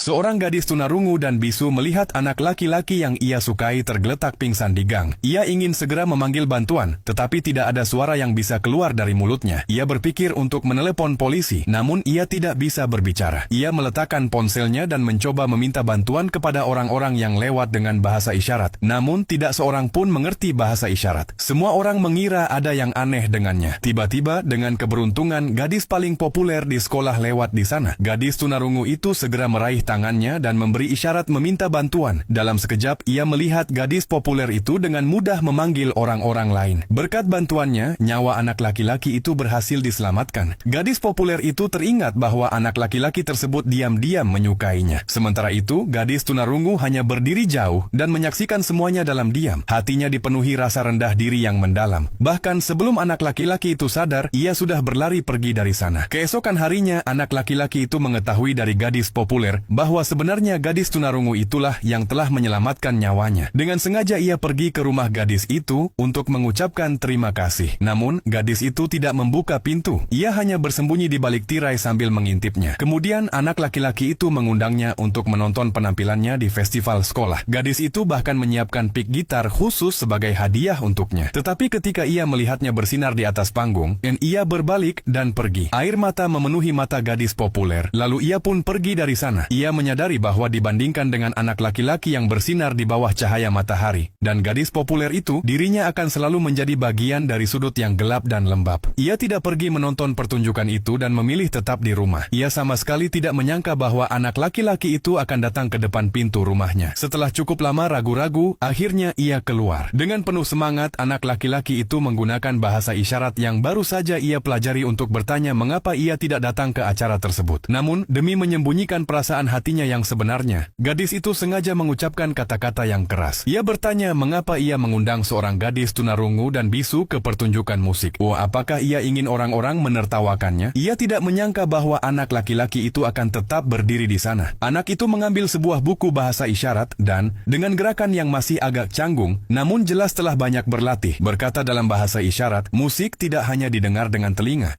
Seorang gadis tunarungu dan bisu melihat anak laki-laki yang ia sukai tergeletak pingsan di gang. Ia ingin segera memanggil bantuan, tetapi tidak ada suara yang bisa keluar dari mulutnya. Ia berpikir untuk menelepon polisi, namun ia tidak bisa berbicara. Ia meletakkan ponselnya dan mencoba meminta bantuan kepada orang-orang yang lewat dengan bahasa isyarat. Namun tidak seorang pun mengerti bahasa isyarat. Semua orang mengira ada yang aneh dengannya. Tiba-tiba dengan keberuntungan, gadis paling populer di sekolah lewat di sana. Gadis tunarungu itu segera meraih tangannya dan memberi isyarat meminta bantuan. Dalam sekejap, ia melihat gadis populer itu dengan mudah memanggil orang-orang lain. Berkat bantuannya, nyawa anak laki-laki itu berhasil diselamatkan. Gadis populer itu teringat bahwa anak laki-laki tersebut diam-diam menyukainya. Sementara itu, gadis tunarungu hanya berdiri jauh dan menyaksikan semuanya dalam diam. Hatinya dipenuhi rasa rendah diri yang mendalam. Bahkan sebelum anak laki-laki itu sadar, ia sudah berlari pergi dari sana. Keesokan harinya, anak laki-laki itu mengetahui dari gadis populer bahwa sebenarnya gadis tunarungu itulah yang telah menyelamatkan nyawanya. Dengan sengaja ia pergi ke rumah gadis itu untuk mengucapkan terima kasih. Namun, gadis itu tidak membuka pintu. Ia hanya bersembunyi di balik tirai sambil mengintipnya. Kemudian, anak laki-laki itu mengundangnya untuk menonton penampilannya di festival sekolah. Gadis itu bahkan menyiapkan pick gitar khusus sebagai hadiah untuknya. Tetapi ketika ia melihatnya bersinar di atas panggung, dan ia berbalik dan pergi. Air mata memenuhi mata gadis populer. Lalu ia pun pergi dari sana. Ia menyadari bahwa dibandingkan dengan anak laki-laki yang bersinar di bawah cahaya matahari, dan gadis populer itu, dirinya akan selalu menjadi bagian dari sudut yang gelap dan lembab. Ia tidak pergi menonton pertunjukan itu dan memilih tetap di rumah. Ia sama sekali tidak menyangka bahwa anak laki-laki itu akan datang ke depan pintu rumahnya. Setelah cukup lama ragu-ragu, akhirnya ia keluar. Dengan penuh semangat, anak laki-laki itu menggunakan bahasa isyarat yang baru saja ia pelajari untuk bertanya mengapa ia tidak datang ke acara tersebut. Namun, demi menyembunyikan perasaan hatinya yang sebenarnya, gadis itu sengaja mengucapkan kata-kata yang keras. Ia bertanya mengapa ia mengundang seorang gadis tunarungu dan bisu ke pertunjukan musik. Apakah ia ingin orang-orang menertawakannya? Ia tidak menyangka bahwa anak laki-laki itu akan tetap berdiri di sana. Anak itu mengambil sebuah buku bahasa isyarat dan, dengan gerakan yang masih agak canggung, namun jelas telah banyak berlatih, berkata dalam bahasa isyarat, musik tidak hanya didengar dengan telinga.